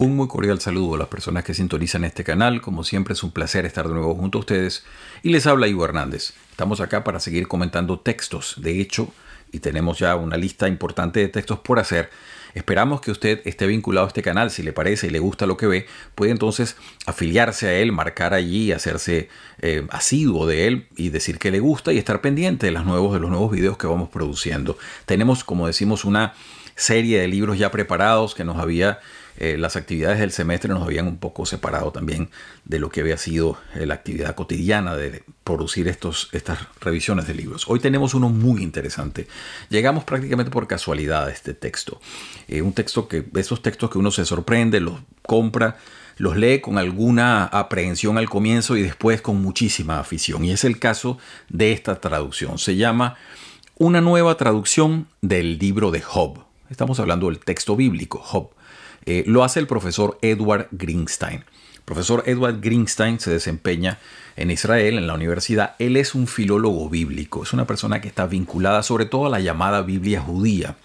Un muy cordial saludo a las personas que sintonizan este canal. Como siempre es un placer estar de nuevo junto a ustedes. Y les habla Ivo Hernández. Estamos acá para seguir comentando textos. De hecho, y tenemos ya una lista importante de textos por hacer. Esperamos que usted esté vinculado a este canal. Si le parece y le gusta lo que ve, puede entonces afiliarse a él, marcar allí, hacerse asiduo de él y decir que le gusta y estar pendiente de los nuevos videos que vamos produciendo. Tenemos, como decimos, una serie de libros ya preparados que nos había... las actividades del semestre nos habían un poco separado también de lo que había sido la actividad cotidiana de producir estas revisiones de libros. Hoy tenemos uno muy interesante. Llegamos prácticamente por casualidad a este texto. Un texto esos textos que uno se sorprende, los compra, los lee con alguna aprehensión al comienzo y después con muchísima afición. Y es el caso de esta traducción. Se llama Una nueva traducción del libro de Job. Estamos hablando del texto bíblico, Job. Lo hace el profesor Edward Greenstein. El profesor Edward Greenstein se desempeña en Israel, en la universidad. Él es un filólogo bíblico. Es una persona que está vinculada sobre todo a la llamada Biblia judía.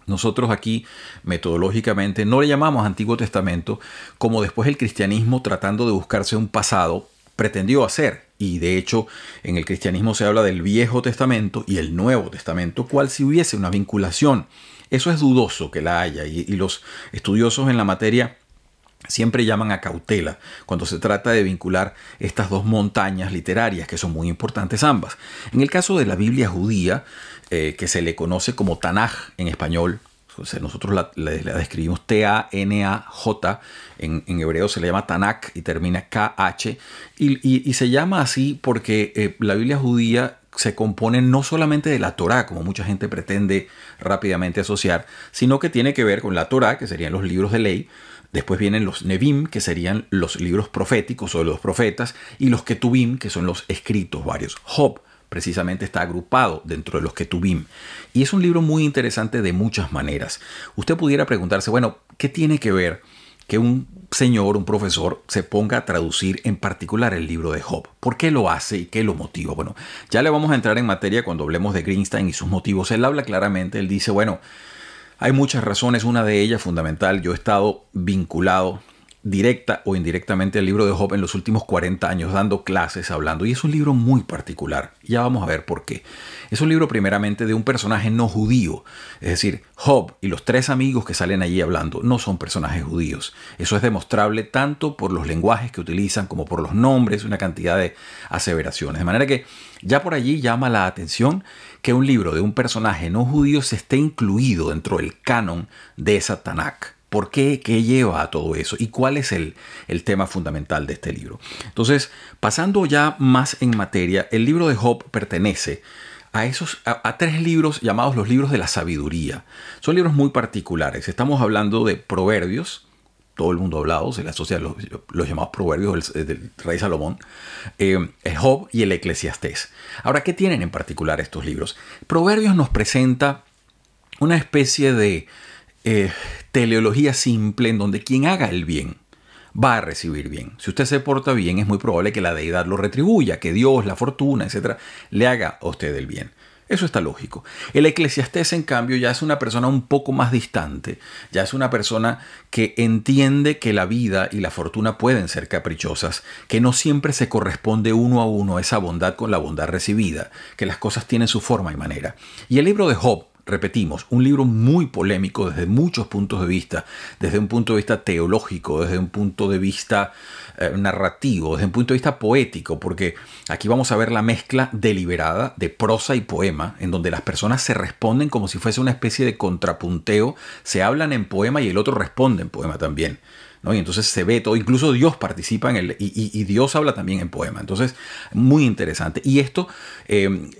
Nosotros aquí, metodológicamente, no le llamamos Antiguo Testamento, como después el cristianismo, tratando de buscarse un pasado, pretendió hacer. Y de hecho, en el cristianismo se habla del Viejo Testamento y el Nuevo Testamento, cual si hubiese una vinculación. Eso es dudoso que la haya y los estudiosos en la materia siempre llaman a cautela cuando se trata de vincular estas dos montañas literarias que son muy importantes ambas. En el caso de la Biblia judía, que se le conoce como Tanaj en español, nosotros la describimos T-A-N-A-J, en hebreo se le llama Tanakh y termina K-H, y se llama así porque la Biblia judía se compone no solamente de la Torá, como mucha gente pretende rápidamente asociar, sino que tiene que ver con la Torá, que serían los libros de ley. Después vienen los Nevim, que serían los libros proféticos o los profetas, y los Ketuvim, que son los escritos varios. Job precisamente está agrupado dentro de los Ketuvim. Y es un libro muy interesante de muchas maneras. Usted pudiera preguntarse, bueno, ¿qué tiene que ver que un señor, un profesor, se ponga a traducir en particular el libro de Job? ¿Por qué lo hace y qué lo motiva? Bueno, ya le vamos a entrar en materia cuando hablemos de Greenstein y sus motivos. Él habla claramente, él dice, bueno, hay muchas razones, una de ellas fundamental. Yo he estado vinculado directa o indirectamente al libro de Job en los últimos 40 años, dando clases, hablando. Y es un libro muy particular. Ya vamos a ver por qué. Es un libro primeramente de un personaje no judío. Es decir, Job y los tres amigos que salen allí hablando no son personajes judíos. Eso es demostrable tanto por los lenguajes que utilizan como por los nombres, una cantidad de aseveraciones. De manera que ya por allí llama la atención que un libro de un personaje no judío se esté incluido dentro del canon de esa Tanakh. ¿Por qué? ¿Qué lleva a todo eso? ¿Y cuál es el tema fundamental de este libro? Entonces, pasando ya más en materia, el libro de Job pertenece a tres libros llamados los libros de la sabiduría. Son libros muy particulares. Estamos hablando de Proverbios. Todo el mundo ha hablado, se le asocia los llamados Proverbios del rey Salomón, Job y el Eclesiastés. Ahora, ¿qué tienen en particular estos libros? Proverbios nos presenta una especie de teleología simple en donde quien haga el bien va a recibir bien. Si usted se porta bien, es muy probable que la deidad lo retribuya, que Dios, la fortuna, etcétera, le haga a usted el bien. Eso está lógico. El Eclesiastés, en cambio, ya es una persona un poco más distante. Ya es una persona que entiende que la vida y la fortuna pueden ser caprichosas, que no siempre se corresponde uno a uno esa bondad con la bondad recibida, que las cosas tienen su forma y manera. Y el libro de Job, repetimos, un libro muy polémico desde muchos puntos de vista, desde un punto de vista teológico, desde un punto de vista narrativo, desde un punto de vista poético, porque aquí vamos a ver la mezcla deliberada de prosa y poema, en donde las personas se responden como si fuese una especie de contrapunteo, se hablan en poema y el otro responde en poema también, ¿no? Y entonces se ve todo, incluso Dios participa y Dios habla también en poema. Entonces, muy interesante. Y esto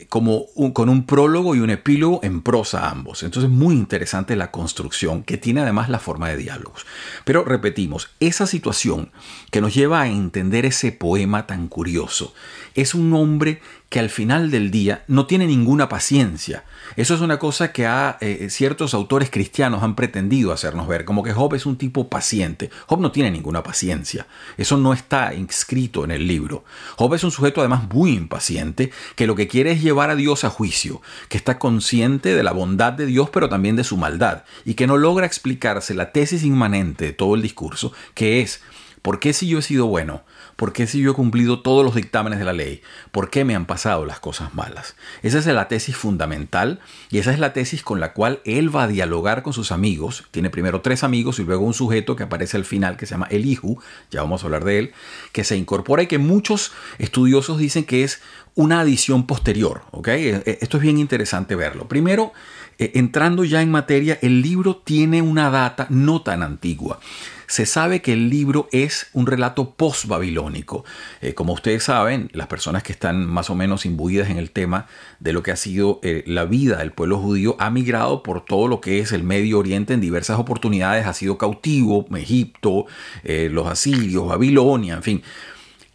con un prólogo y un epílogo en prosa ambos. Entonces, muy interesante la construcción, que tiene además la forma de diálogos. Pero repetimos, esa situación que nos lleva a entender ese poema tan curioso, es un hombre que al final del día no tiene ninguna paciencia. Eso es una cosa que ciertos autores cristianos han pretendido hacernos ver, como que Job es un tipo paciente. Job no tiene ninguna paciencia. Eso no está inscrito en el libro. Job es un sujeto además muy impaciente, que lo que quiere es llevar a Dios a juicio, que está consciente de la bondad de Dios, pero también de su maldad, y que no logra explicarse la tesis inmanente de todo el discurso, que es: ¿por qué si yo he sido bueno? ¿Por qué si yo he cumplido todos los dictámenes de la ley? ¿Por qué me han pasado las cosas malas? Esa es la tesis fundamental y esa es la tesis con la cual él va a dialogar con sus amigos. Tiene primero 3 amigos y luego un sujeto que aparece al final que se llama Elihu, ya vamos a hablar de él, que se incorpora y que muchos estudiosos dicen que es una adición posterior. ¿Ok? Esto es bien interesante verlo. Primero, entrando ya en materia, el libro tiene una data no tan antigua. Se sabe que el libro es un relato post-babilónico. Como ustedes saben, las personas que están más o menos imbuidas en el tema de lo que ha sido la vida del pueblo judío ha migrado por todo lo que es el Medio Oriente en diversas oportunidades. Ha sido cautivo, Egipto, los asirios, Babilonia, en fin.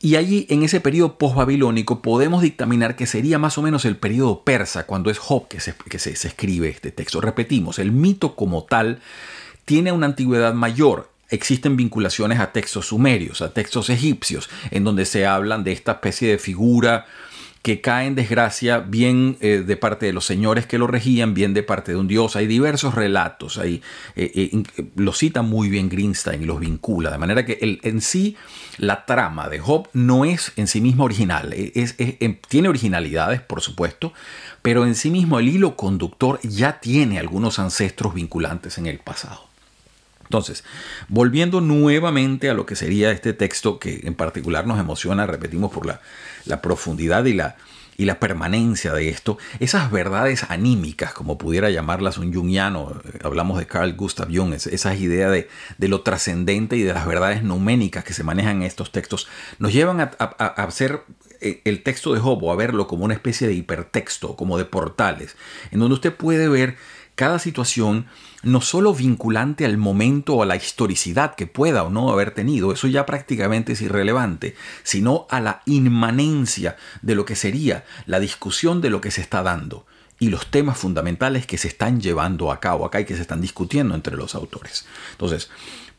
Y allí, en ese periodo post-babilónico, podemos dictaminar que sería más o menos el periodo persa, cuando es Job que se escribe este texto. Repetimos, el mito como tal tiene una antigüedad mayor. Existen vinculaciones a textos sumerios, a textos egipcios, en donde se hablan de esta especie de figura que cae en desgracia, bien de parte de los señores que lo regían, bien de parte de un dios. Hay diversos relatos, lo cita muy bien Greenstein y los vincula, de manera que en sí la trama de Job no es en sí misma original, tiene originalidades, por supuesto, pero en sí mismo el hilo conductor ya tiene algunos ancestros vinculantes en el pasado. Entonces, volviendo nuevamente a lo que sería este texto, que en particular nos emociona, repetimos, por la profundidad y la permanencia de esto, esas verdades anímicas, como pudiera llamarlas un jungiano, hablamos de Carl Gustav Jung, esas ideas de lo trascendente y de las verdades numénicas que se manejan en estos textos, nos llevan a hacer el texto de Job, o a verlo como una especie de hipertexto, como de portales, en donde usted puede ver cada situación no solo vinculante al momento o a la historicidad que pueda o no haber tenido, eso ya prácticamente es irrelevante, sino a la inmanencia de lo que sería la discusión de lo que se está dando y los temas fundamentales que se están llevando a cabo acá y que se están discutiendo entre los autores. Entonces,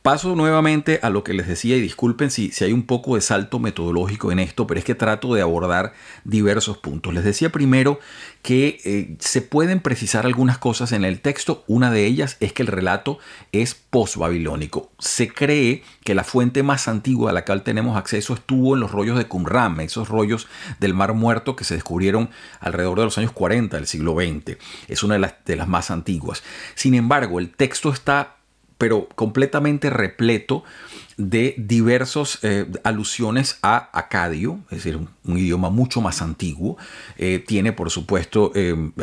paso nuevamente a lo que les decía, y disculpen si hay un poco de salto metodológico en esto, pero es que trato de abordar diversos puntos. Les decía primero que se pueden precisar algunas cosas en el texto. Una de ellas es que el relato es post-babilónico. Se cree que la fuente más antigua a la cual tenemos acceso estuvo en los rollos de Qumran, esos rollos del Mar Muerto que se descubrieron alrededor de los años 40 del siglo XX. Es una de las más antiguas. Sin embargo, el texto está completamente repleto de diversos alusiones a acadio, es decir, un idioma mucho más antiguo. Tiene, por supuesto,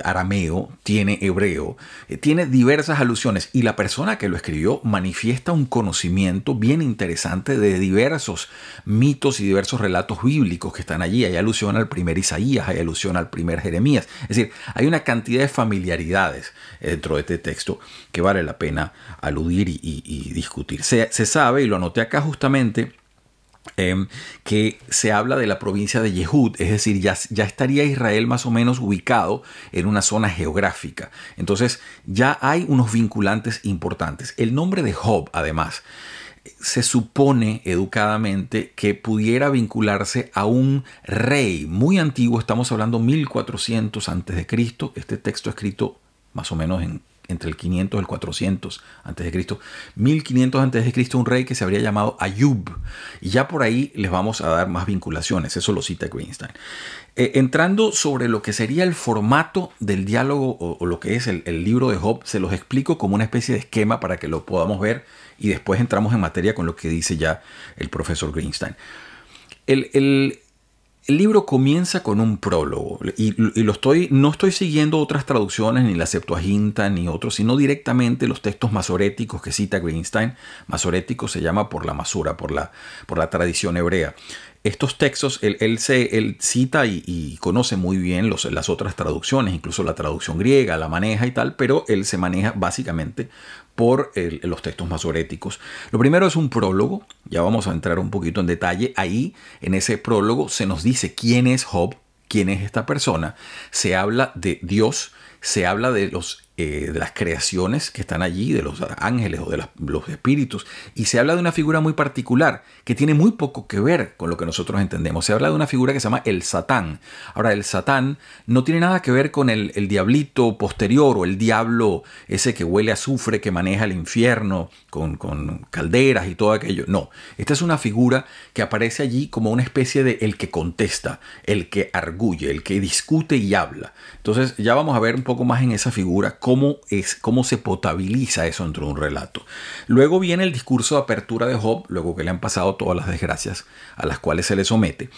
arameo, tiene hebreo, tiene diversas alusiones, y la persona que lo escribió manifiesta un conocimiento bien interesante de diversos mitos y diversos relatos bíblicos que están allí. Hay alusión al primer Isaías, hay alusión al primer Jeremías. Es decir, hay una cantidad de familiaridades dentro de este texto que vale la pena aludir y discutir. Se sabe, y lo anoté acá justamente, que se habla de la provincia de Yehud, es decir, ya estaría Israel más o menos ubicado en una zona geográfica. Entonces ya hay unos vinculantes importantes. El nombre de Job, además, se supone educadamente que pudiera vincularse a un rey muy antiguo. Estamos hablando 1400 a.C. Este texto escrito más o menos entre el 500 y el 400 a.C. 1500 a.C. un rey que se habría llamado Ayub. Y ya por ahí les vamos a dar más vinculaciones. Eso lo cita Greenstein. Entrando sobre lo que sería el formato del diálogo o lo que es el libro de Job, se los explico como una especie de esquema para que lo podamos ver, y después entramos en materia con lo que dice ya el profesor Greenstein. El libro comienza con un prólogo, y no estoy siguiendo otras traducciones, ni la Septuaginta, ni otros, sino directamente los textos masoréticos que cita Greenstein. Masorético se llama por la masura, por la tradición hebrea. Estos textos, él cita y conoce muy bien las otras traducciones, incluso la traducción griega, la maneja y tal, pero él se maneja básicamente por los textos masoréticos. Lo primero es un prólogo, ya vamos a entrar un poquito en detalle. Ahí, en ese prólogo, se nos dice quién es Job, quién es esta persona, se habla de Dios, se habla de las creaciones que están allí, de los ángeles o de los espíritus, y se habla de una figura muy particular que tiene muy poco que ver con lo que nosotros entendemos. Se habla de una figura que se llama el Satán. Ahora, el Satán no tiene nada que ver con el diablito posterior o el diablo ese que huele a azufre, que maneja el infierno con calderas y todo aquello. No, esta es una figura que aparece allí como una especie de el que contesta, el que arguye, el que discute y habla. Entonces ya vamos a ver un poco más en esa figura cómo se potabiliza eso dentro de un relato. Luego viene el discurso de apertura de Job, luego que le han pasado todas las desgracias a las cuales se le somete.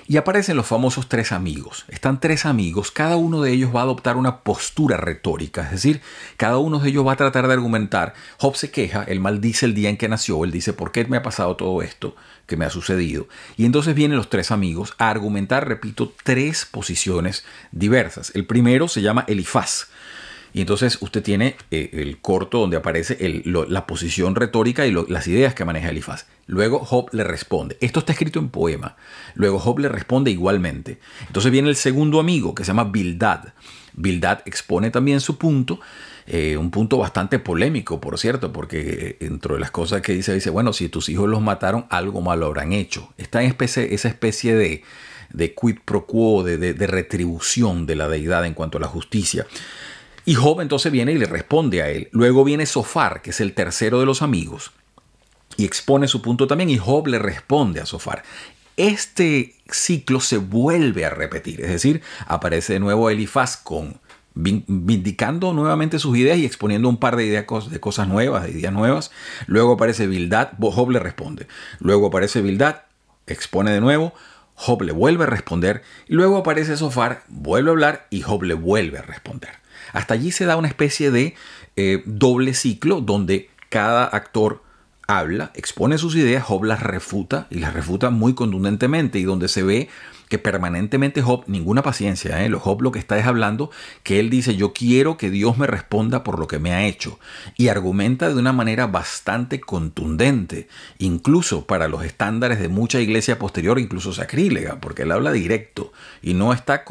Y aparecen los famosos tres amigos. Están tres amigos, cada uno de ellos va a adoptar una postura retórica, es decir, cada uno de ellos va a tratar de argumentar. Job se queja, él maldice el día en que nació, él dice, ¿por qué me ha pasado todo esto que me ha sucedido? Y entonces vienen los tres amigos a argumentar, repito, tres posiciones diversas. El primero se llama Elifaz. Y entonces usted tiene el corto donde aparece la posición retórica y las ideas que maneja Elifaz. Luego Job le responde. Esto está escrito en poema. Luego Job le responde igualmente. Entonces viene el segundo amigo que se llama Bildad. Bildad expone también su punto. Un punto bastante polémico, por cierto, porque dentro de las cosas que dice, bueno, si tus hijos los mataron, algo malo habrán hecho. Está en esa especie de quid pro quo, de retribución de la deidad en cuanto a la justicia. Y Job entonces viene y le responde a él. Luego viene Zofar, que es el tercero de los amigos, y expone su punto también, y Job le responde a Zofar. Este ciclo se vuelve a repetir, es decir, aparece de nuevo Elifaz vindicando nuevamente sus ideas y exponiendo un par de ideas de cosas nuevas, de ideas nuevas. Luego aparece Bildad, Job le responde. Luego aparece Bildad, expone de nuevo, Job le vuelve a responder. Y luego aparece Zofar, vuelve a hablar y Job le vuelve a responder. Hasta allí se da una especie de doble ciclo donde cada actor habla, expone sus ideas, Job las refuta y las refuta muy contundentemente, y donde se ve que permanentemente Job, ninguna paciencia, Job lo que está es hablando, que él dice, yo quiero que Dios me responda por lo que me ha hecho, y argumenta de una manera bastante contundente, incluso para los estándares de mucha iglesia posterior, incluso sacrílega, porque él habla directo y no está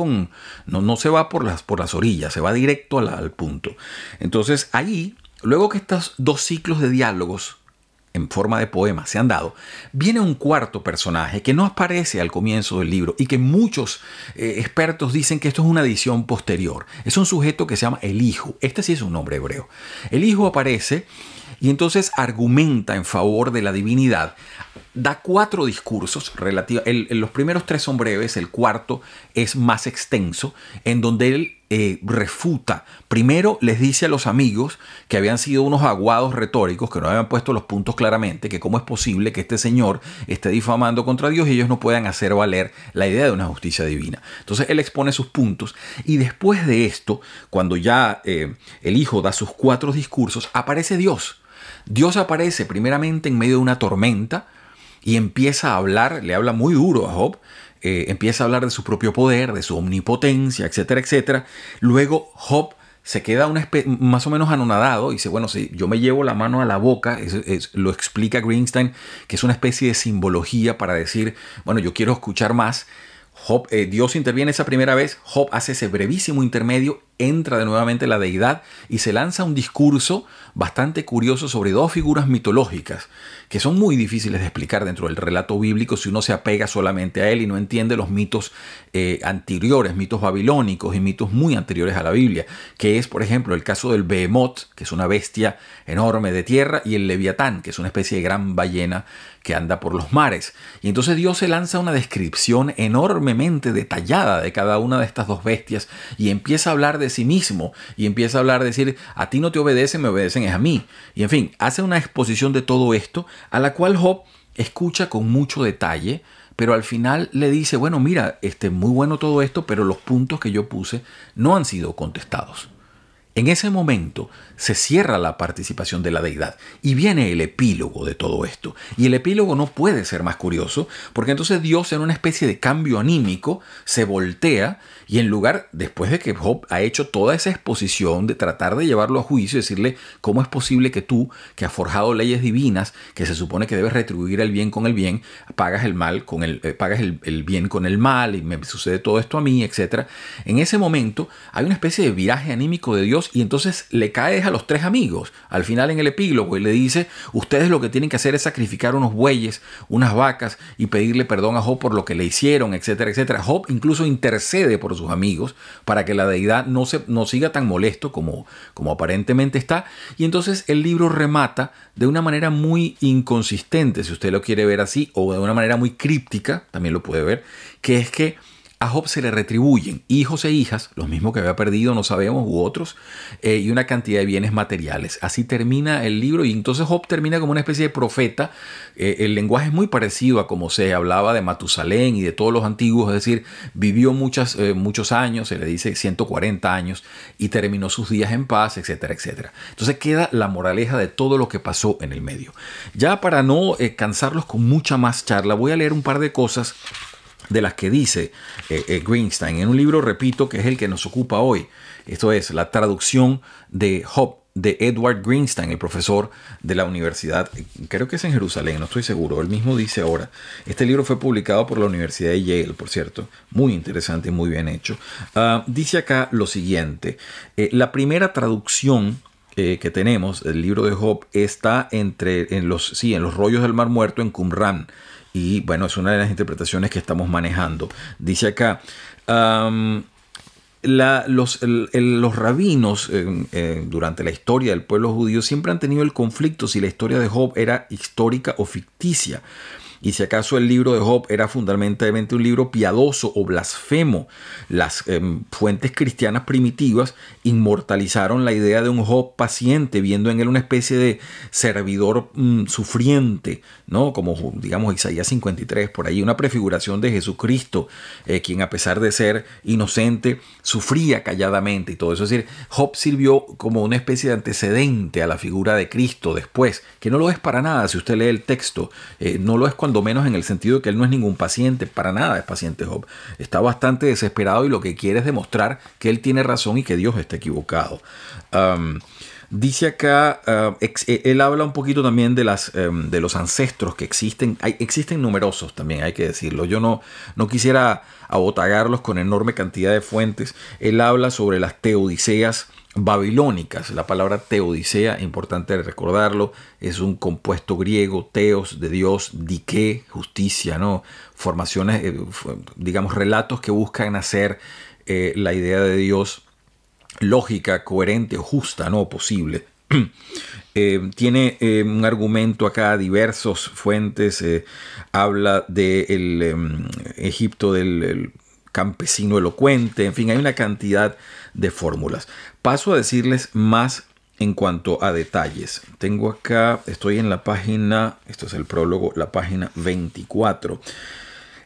no se va por las orillas, se va directo al punto. Entonces ahí, luego que estos dos ciclos de diálogos en forma de poema se han dado, viene un cuarto personaje que no aparece al comienzo del libro y que muchos expertos dicen que esto es una edición posterior. Es un sujeto que se llama Elihu. Este sí es un nombre hebreo. Elihu aparece y entonces argumenta en favor de la divinidad. Da 4 discursos relativos. Los primeros 3 son breves, el cuarto es más extenso, en donde él refuta. Primero les dice a los amigos que habían sido unos aguados retóricos, que no habían puesto los puntos claramente, que cómo es posible que este señor esté difamando contra Dios y ellos no puedan hacer valer la idea de una justicia divina. Entonces él expone sus puntos, y después de esto, cuando ya el hijo da sus 4 discursos, aparece Dios. Dios aparece primeramente en medio de una tormenta y empieza a hablar, le habla muy duro a Job, empieza a hablar de su propio poder, de su omnipotencia, etcétera, etcétera. Luego Job se queda más o menos anonadado y dice, bueno, si yo me llevo la mano a la boca, lo explica Greenstein, que es una especie de simbología para decir, bueno, yo quiero escuchar más. Job, Dios interviene esa primera vez, Job hace ese brevísimo intermedio, entra de nuevamente la deidad y se lanza un discurso bastante curioso sobre 2 figuras mitológicas que son muy difíciles de explicar dentro del relato bíblico si uno se apega solamente a él y no entiende los mitos anteriores, mitos babilónicos y mitos muy anteriores a la Biblia, que es, por ejemplo, el caso del Behemoth, que es una bestia enorme de tierra, y el Leviatán, que es una especie de gran ballena que anda por los mares. Y entonces Dios se lanza una descripción enormemente detallada de cada una de estas 2 bestias y empieza a hablar de sí mismo y empieza a hablar de decir, a ti no te obedecen, me obedecen es a mí. Y en fin, hace una exposición de todo esto, a la cual Job escucha con mucho detalle, pero al final le dice, bueno, mira, muy bueno todo esto, pero los puntos que yo puse no han sido contestados. En ese momento se cierra la participación de la deidad y viene el epílogo de todo esto. Y el epílogo no puede ser más curioso, porque entonces Dios, en una especie de cambio anímico, se voltea y en lugar, después de que Job ha hecho toda esa exposición de tratar de llevarlo a juicio y decirle cómo es posible que tú, que has forjado leyes divinas, que se supone que debes retribuir el bien con el bien, pagas el mal con pagas el bien con el mal y me sucede todo esto a mí, etc. En ese momento hay una especie de viraje anímico de Dios y entonces le cae a los tres amigos al final en el epílogo y le dice: ustedes lo que tienen que hacer es sacrificar unos bueyes, unas vacas y pedirle perdón a Job por lo que le hicieron, etcétera, etcétera. Job incluso intercede por sus amigos para que la deidad no siga tan molesto como aparentemente está. Y entonces el libro remata de una manera muy inconsistente, si usted lo quiere ver así, o de una manera muy críptica, también lo puede ver, que es que a Job se le retribuyen hijos e hijas, los mismos que había perdido, no sabemos, u otros, y una cantidad de bienes materiales. Así termina el libro y entonces Job termina como una especie de profeta. El lenguaje es muy parecido a como se hablaba de Matusalén y de todos los antiguos, es decir, vivió muchos años, se le dice 140 años, y terminó sus días en paz, etcétera, etcétera. Entonces queda la moraleja de todo lo que pasó en el medio. Ya para no cansarlos con mucha más charla, voy a leer un par de cosas de las que dice Greenstein en un libro, repito, que es el que nos ocupa hoy. Esto es la traducción de Job de Edward Greenstein, el profesor de la universidad, creo que es en Jerusalén, no estoy seguro, él mismo dice ahora. Este libro fue publicado por la Universidad de Yale, por cierto, muy interesante y muy bien hecho. Dice acá lo siguiente: la primera traducción que tenemos del libro de Job está en los rollos del Mar Muerto en Qumran. Y bueno, es una de las interpretaciones que estamos manejando. Dice acá: los rabinos durante la historia del pueblo judío siempre han tenido el conflicto si la historia de Job era histórica o ficticia. Y si acaso el libro de Job era fundamentalmente un libro piadoso o blasfemo. Las fuentes cristianas primitivas inmortalizaron la idea de un Job paciente, viendo en él una especie de servidor sufriente, ¿no? Como digamos Isaías 53, por ahí una prefiguración de Jesucristo, quien a pesar de ser inocente, sufría calladamente y todo eso. Es decir, Job sirvió como una especie de antecedente a la figura de Cristo después, que no lo es para nada si usted lee el texto. No lo es cuando menos en el sentido de que él no es ningún paciente, para nada es paciente Job. Está bastante desesperado y lo que quiere es demostrar que él tiene razón y que Dios está equivocado. Dice acá, él habla un poquito también de los ancestros que existen. Existen numerosos también, hay que decirlo. Yo no quisiera abotagarlos con enorme cantidad de fuentes. Él habla sobre las teodiceas babilónicas. La palabra teodicea, importante recordarlo, es un compuesto griego, teos, de Dios, dike, justicia, ¿no? Formaciones, digamos, relatos que buscan hacer la idea de Dios lógica, coherente, justa, no posible. Tiene un argumento acá, diversas fuentes, habla del Egipto del campesino elocuente, en fin, hay una cantidad de fórmulas. Paso a decirles más en cuanto a detalles. Tengo acá, estoy en la página, esto es el prólogo, la página 24.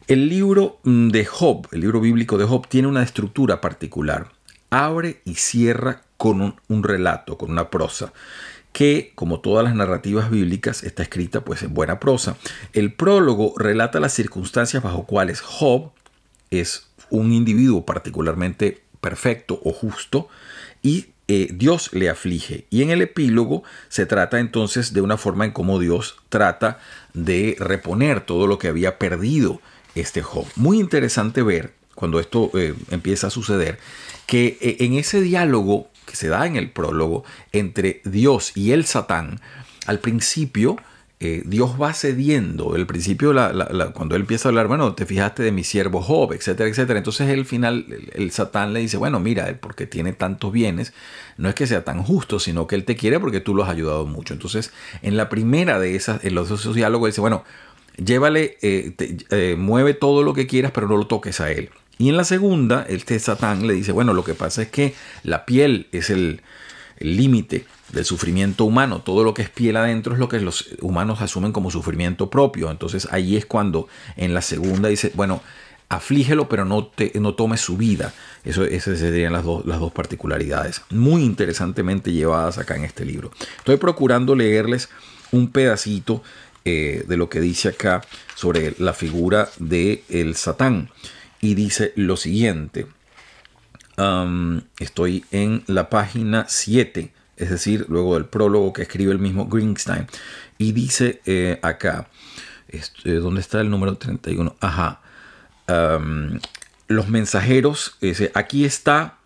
El libro de Job, el libro bíblico de Job, tiene una estructura particular. Abre y cierra con un relato, con una prosa, que, como todas las narrativas bíblicas, está escrita pues en buena prosa. El prólogo relata las circunstancias bajo cuales Job es un individuo particularmente perfecto o justo y Dios le aflige. Y en el epílogo se trata entonces de una forma en cómo Dios trata de reponer todo lo que había perdido este Job. Muy interesante ver cuando esto empieza a suceder, que en ese diálogo que se da en el prólogo entre Dios y el Satán, al principio Dios va cediendo. Al principio, cuando él empieza a hablar, bueno, te fijaste de mi siervo Job, etcétera, etcétera. Entonces, al final, el Satán le dice, bueno, mira, porque tiene tantos bienes, no es que sea tan justo, sino que él te quiere porque tú lo has ayudado mucho. Entonces, en la primera de esos diálogos, él dice, bueno, llévale, mueve todo lo que quieras, pero no lo toques a él. Y en la segunda, Satán le dice, bueno, lo que pasa es que la piel es el límite del sufrimiento humano. Todo lo que es piel adentro es lo que los humanos asumen como sufrimiento propio. Entonces ahí es cuando en la segunda dice, bueno, aflígelo, pero no tomes su vida. Esas serían las dos particularidades muy interesantemente llevadas acá en este libro. Estoy procurando leerles un pedacito de lo que dice acá sobre la figura de el Satán. Y dice lo siguiente. Estoy en la página 7, es decir, luego del prólogo que escribe el mismo Greenstein. Y dice acá, ¿dónde está el número 31? Ajá. Los mensajeros, aquí está,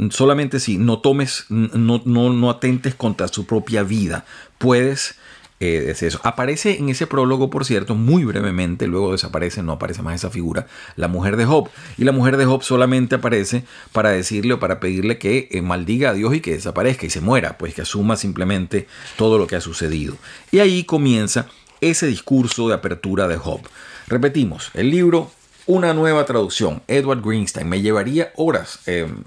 solamente si no tomes, no atentes contra su propia vida, puedes, es eso. Aparece en ese prólogo, por cierto, muy brevemente, luego desaparece, no aparece más esa figura, la mujer de Job. Y la mujer de Job solamente aparece para decirle o para pedirle que maldiga a Dios y que desaparezca y se muera, pues que asuma simplemente todo lo que ha sucedido. Y ahí comienza ese discurso de apertura de Job. Repetimos, el libro, una nueva traducción, Edward Greenstein. Me llevaría horas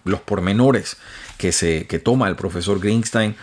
los pormenores que toma el profesor Greenstein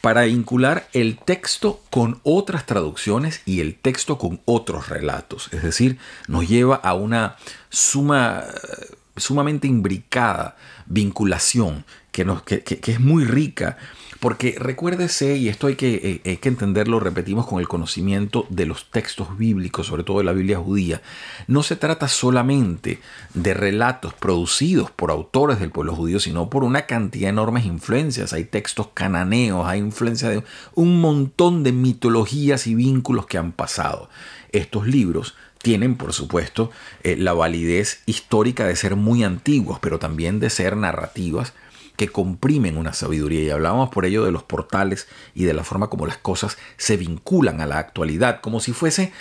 para vincular el texto con otras traducciones y el texto con otros relatos. Es decir, nos lleva a una sumamente imbricada vinculación que es muy rica. Porque recuérdese, y esto hay que entenderlo, repetimos, con el conocimiento de los textos bíblicos, sobre todo de la Biblia judía, no se trata solamente de relatos producidos por autores del pueblo judío, sino por una cantidad de enormes influencias. Hay textos cananeos, hay influencia de un montón de mitologías y vínculos que han pasado. Estos libros tienen, por supuesto, la validez histórica de ser muy antiguos, pero también de ser narrativas que comprimen una sabiduría. Y hablábamos por ello de los portales y de la forma como las cosas se vinculan a la actualidad, como si fuese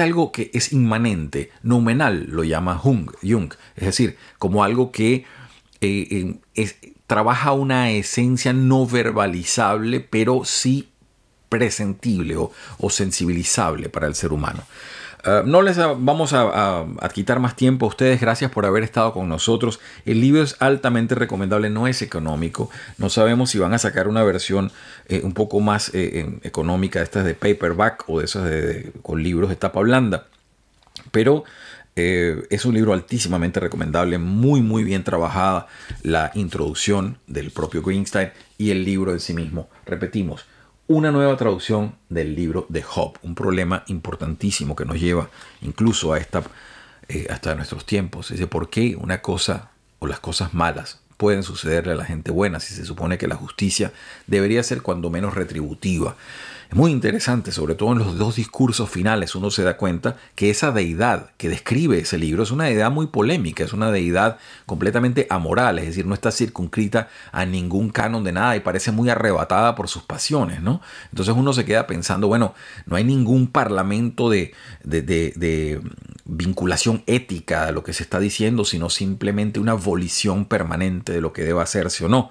algo que es inmanente, noumenal, lo llama Jung, es decir, como algo que trabaja una esencia no verbalizable, pero sí presentible o sensibilizable para el ser humano. No les vamos a quitar más tiempo a ustedes. Gracias por haber estado con nosotros. El libro es altamente recomendable, no es económico. No sabemos si van a sacar una versión un poco más económica, estas de paperback o de esas con libros de tapa blanda. Pero es un libro altísimamente recomendable, muy bien trabajada la introducción del propio Greenstein y el libro en sí mismo. Repetimos, una nueva traducción del libro de Job, un problema importantísimo que nos lleva incluso a hasta nuestros tiempos. Es decir, ¿por qué una cosa o las cosas malas pueden sucederle a la gente buena si se supone que la justicia debería ser cuando menos retributiva? Es muy interesante, sobre todo en los dos discursos finales uno se da cuenta que esa deidad que describe ese libro es una deidad muy polémica, es una deidad completamente amoral, es decir, no está circunscrita a ningún canon de nada y parece muy arrebatada por sus pasiones, ¿no? Entonces uno se queda pensando, bueno, no hay ningún parlamento de vinculación ética a lo que se está diciendo, sino simplemente una volición permanente de lo que deba hacerse o no.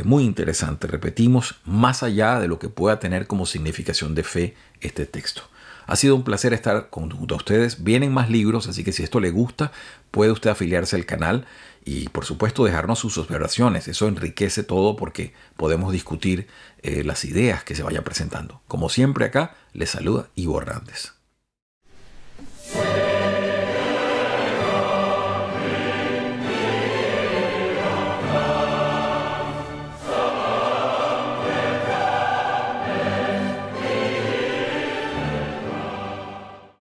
Muy interesante, repetimos, más allá de lo que pueda tener como significación de fe este texto. Ha sido un placer estar junto a ustedes. Vienen más libros, así que si esto le gusta, puede usted afiliarse al canal y, por supuesto, dejarnos sus observaciones. Eso enriquece todo porque podemos discutir las ideas que se vayan presentando. Como siempre, acá les saluda Ivo Hernández.